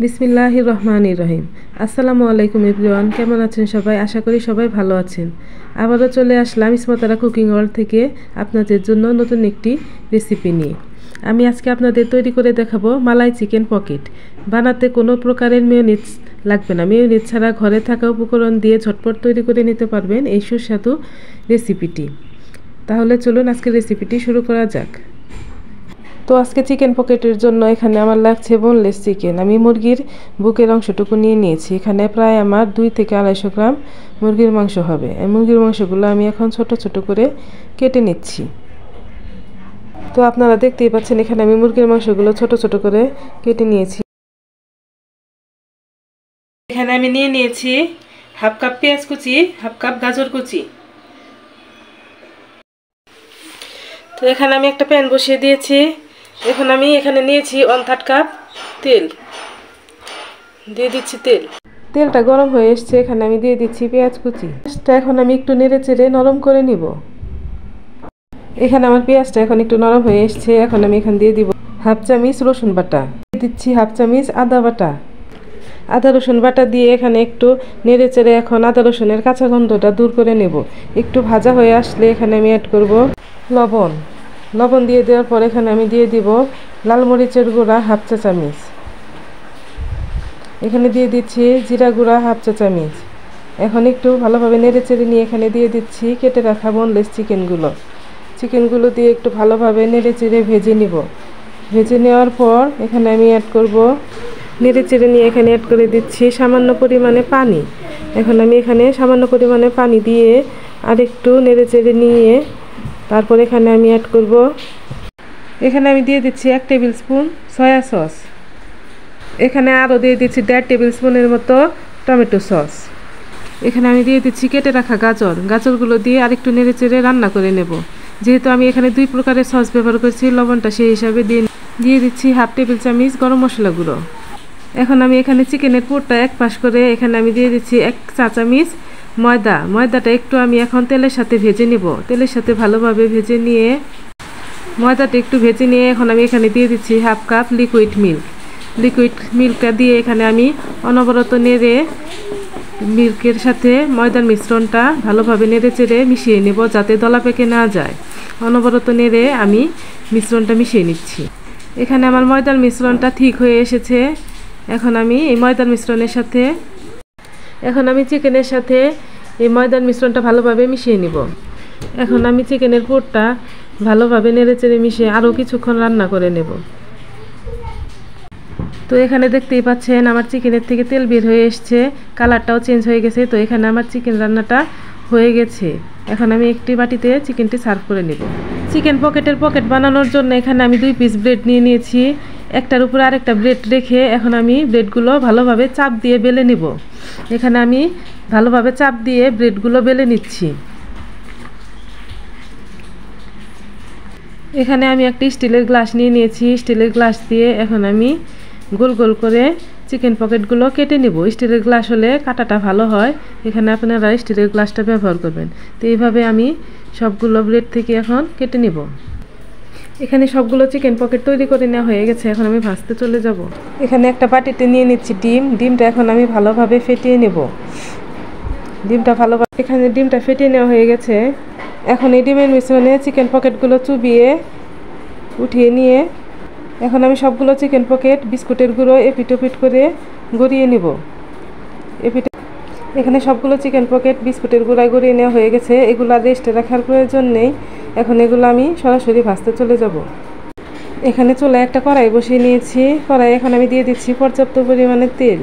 বিসমিল্লাহির রহমানির রহিম। আসসালামু আলাইকুম এভরিওয়ান, কেমন আছেন সবাই? আশা করি সবাই ভালো আছেন। আবারও চলে আসলাম ইসমতারা কুকিং ওয়ার্ল্ড থেকে আপনাদের জন্য নতুন একটি রেসিপি নিয়ে। আমি আজকে আপনাদের তৈরি করে দেখাবো মালাই চিকেন পকেট। বানাতে কোনো প্রকারের মেয়োনিজ লাগবে না। মেয়োনিজ ছাড়া ঘরে থাকা উপকরণ দিয়ে ঝটপট তৈরি করে নিতে পারবেন এই সুস্বাদু রেসিপিটি। তাহলে চলুন আজকে রেসিপিটি শুরু করা যাক। তো আজকে চিকেন পকেটের জন্য এখানে আমার লাগছে বোনলেস চিকেন। আমি মুরগির বুকের অংশটুকু নিয়ে নিয়েছি। এখানে প্রায় আমার 2 থেকে 250 গ্রাম মুরগির মাংস হবে। এই মুরগির মাংসগুলো আমি এখন ছোট ছোট করে কেটে নিচ্ছি। তো আপনারা দেখতেই পাচ্ছেন এখানে আমি মুরগির মাংসগুলো ছোট ছোট করে কেটে নিয়েছি। এখানে আমি নিয়ে নিয়েছি হাফ কাপ পেঁয়াজ কুচি, হাফ কাপ গাজর কুচি। তো এখানে আমি একটা প্যান বসিয়ে দিয়েছি। এখন আমি এখানে নিয়েছি 1/3 কাপ তেল, দিয়ে দিচ্ছি তেলটা গরম হয়ে এসছে। এখানে আমি দিয়ে দিচ্ছি পেঁয়াজ কুচি। এখন আমি একটু নেড়ে চেড়ে নরম করে নিব। এখানে আমার পেঁয়াজটা এখন একটু নরম হয়ে এসছে। এখন আমি এখানে দিয়ে দিব হাফ চামচ রসুন বাটা, দিয়ে দিচ্ছি হাফ চামচ আদা বাটা। আদা রসুন বাটা দিয়ে এখানে একটু নেড়ে চেড়ে এখন আদা রসুনের কাঁচা গন্ধটা দূর করে নেব। একটু ভাজা হয়ে আসলে এখানে আমি অ্যাড করব লবণ দিয়ে দেওয়ার পর এখানে আমি দিয়ে দিব লাল মরিচের গুঁড়া হাফ চা চামচ। এখানে দিয়ে দিচ্ছি জিরা গুঁড়া হাফ চা চামচ। এখন একটু ভালোভাবে নেড়ে চেড়ে নিয়ে এখানে দিয়ে দিচ্ছি কেটে রাখা বোনলেস চিকেনগুলো দিয়ে একটু ভালোভাবে নেড়ে চেড়ে ভেজে নিব। ভেজে নেওয়ার পর এখানে আমি অ্যাড করব, নেড়ে চেড়ে নিয়ে এখানে অ্যাড করে দিচ্ছি সামান্য পরিমাণে পানি। এখন আমি এখানে সামান্য পরিমাণে পানি দিয়ে আরেকটু নেড়ে চেড়ে নিয়ে তারপর এখানে আমি অ্যাড করব, এখানে আমি দিয়ে দিচ্ছি 1 টেবিল স্পুন সয়া সস। এখানে আরও দিয়ে দিচ্ছি 1.5 টেবিল স্পুনের মতো টমেটো সস। এখানে আমি দিয়ে দিচ্ছি কেটে রাখা গাজরগুলো দিয়ে আরেকটু নেড়ে চেড়ে রান্না করে নেব। যেহেতু আমি এখানে 2 প্রকারের সস ব্যবহার করছি, লবণটা সেই হিসাবে দিয়ে দিচ্ছি হাফ টেবিল চামচ গরম মশলা গুঁড়ো। এখন আমি এখানে চিকেনের পুরটা এক পাশ করে এখানে আমি দিয়ে দিচ্ছি 1 চা চামচ ময়দাটা একটু আমি এখন তেলের সাথে ভেজে নিব। তেলের সাথে ভালোভাবে ভেজে নিয়ে ময়দাটা একটু ভেজে নিয়ে এখন আমি এখানে দিয়ে দিচ্ছি হাফ কাপ লিকুইড মিল্কটা দিয়ে এখানে আমি অনবরত নেড়ে মিল্কের সাথে ময়দার মিশ্রণটা ভালোভাবে নেড়ে চেড়ে মিশিয়ে নেব, যাতে দলা পেকে না যায়। অনবরত নেড়ে আমি মিশ্রণটা মিশিয়ে নিচ্ছি। এখানে আমার ময়দার মিশ্রণটা ঠিক হয়ে এসেছে। এখন আমি এই ময়দার মিশ্রণের সাথে চিকেনের সাথে এই ময়দার মিশ্রণটা ভালোভাবে মিশিয়ে নিব। এখন আমি চিকেনের পুরটা ভালোভাবে নেড়ে চেড়ে মিশিয়ে আরও কিছুক্ষণ রান্না করে নেব। তো এখানে দেখতেই পাচ্ছেন আমার চিকেনের থেকে তেল বের হয়ে এসছে, কালারটাও চেঞ্জ হয়ে গেছে। তো এখানে আমার চিকেন রান্নাটা হয়ে গেছে। এখন আমি একটি বাটিতে চিকেনটি সার্ভ করে নেব। চিকেন পকেট বানানোর জন্য এখানে আমি 2 পিস ব্রেড নিয়ে নিয়েছি। একটার উপরে আরেকটা ব্রেড রেখে এখন আমি ব্রেডগুলো ভালোভাবে চাপ দিয়ে বেলে নেব। এখানে আমি ভালোভাবে চাপ দিয়ে ব্রেডগুলো বেলে নিচ্ছি। এখানে আমি একটা স্টিলের গ্লাস নিয়ে নিয়েছি। স্টিলের গ্লাস দিয়ে এখন আমি গোল গোল করে চিকেন পকেটগুলো কেটে নেব। স্টিলের গ্লাস হলে কাটাটা ভালো হয়। এখানে আপনারা স্টিলের গ্লাসটা ব্যবহার করবেন। তো এইভাবে আমি সবগুলো ব্রেড থেকে এখন কেটে নেব। এখানে সবগুলো চিকেন পকেট তৈরি করে নেওয়া হয়ে গেছে। এখন আমি ভাজতে চলে যাব। এখানে একটা বাটিতে নিয়ে নিচ্ছি ডিমটা এখন আমি ভালোভাবে ফেটিয়ে নেব। এখানে ডিমটা ফেটিয়ে নেওয়া হয়ে গেছে। এখন এই ডিমের মিশ্রণে চিকেন পকেটগুলো চুবিয়ে উঠিয়ে নিয়ে এখন আমি সবগুলো চিকেন পকেট বিস্কুটের গুঁড়ো এপিট ওপিট করে গড়িয়ে নেব। এখানে সবগুলো চিকেন পকেট বিস্কুটের গুঁড়ায় গড়িয়ে নেওয়া হয়ে গেছে। এগুলো রেস্টে রাখার প্রয়োজন নেই। এখন এগুলো আমি সরাসরি ভাজতে চলে যাব। এখানে চুলায় একটা কড়াই বসিয়ে নিয়েছি। কড়াই এখন আমি দিয়ে দিচ্ছি পর্যাপ্ত পরিমাণে তেল।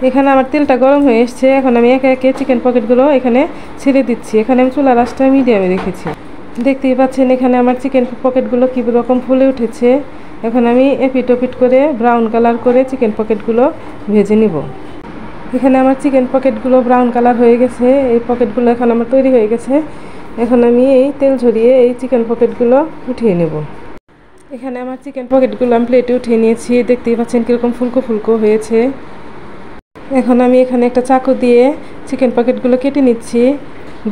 এখানে আমার তেলটা গরম হয়ে এসছে। এখন আমি একে একে চিকেন পকেটগুলো এখানে ছেড়ে দিচ্ছি। এখানে আমি চুলার আঁচটা মিডিয়ামে রেখেছি। দেখতেই পাচ্ছেন এখানে আমার চিকেন পকেটগুলো কী রকম ফুলে উঠেছে। এখন আমি এপিট ওপিট করে ব্রাউন কালার করে চিকেন পকেটগুলো ভেজে নিব। এখানে আমার চিকেন পকেটগুলো ব্রাউন কালার হয়ে গেছে। এই পকেটগুলো এখন আমার তৈরি হয়ে গেছে। এখন আমি এই তেল ঝরিয়ে এই চিকেন পকেটগুলো উঠিয়ে নেব। এখানে আমার চিকেন পকেটগুলো আমি প্লেটে উঠিয়ে নিয়েছি। দেখতেই পাচ্ছেন কীরকম ফুলকো হয়েছে। এখন আমি এখানে একটা চাকু দিয়ে চিকেন পকেটগুলো কেটে নিচ্ছি।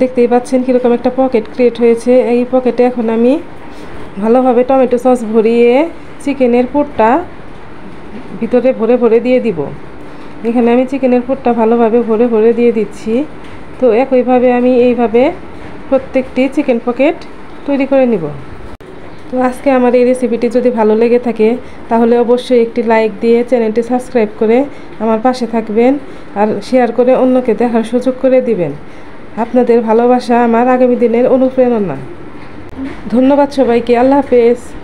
দেখতেই পাচ্ছেন কীরকম একটা পকেট ক্রিয়েট হয়েছে। এই পকেটে এখন আমি ভালোভাবে টমেটো সস ভরিয়ে চিকেনের পুরটা ভিতরে ভরে ভরে দিয়ে দিব। এখানে আমি চিকেনের পুরটা ভালোভাবে ভরে ভরে দিয়ে দিচ্ছি। তো একইভাবে আমি এইভাবে প্রত্যেকটি চিকেন পকেট তৈরি করে নিব। তো আজকে আমার এই রেসিপিটি যদি ভালো লেগে থাকে তাহলে অবশ্যই একটি লাইক দিয়ে চ্যানেলটি সাবস্ক্রাইব করে আমার পাশে থাকবেন, আর শেয়ার করে অন্যকে দেখার সুযোগ করে দিবেন। আপনাদের ভালোবাসা আমার আগামী দিনের অনুপ্রেরণা। ধন্যবাদ সবাইকে। আল্লাহ হাফেজ।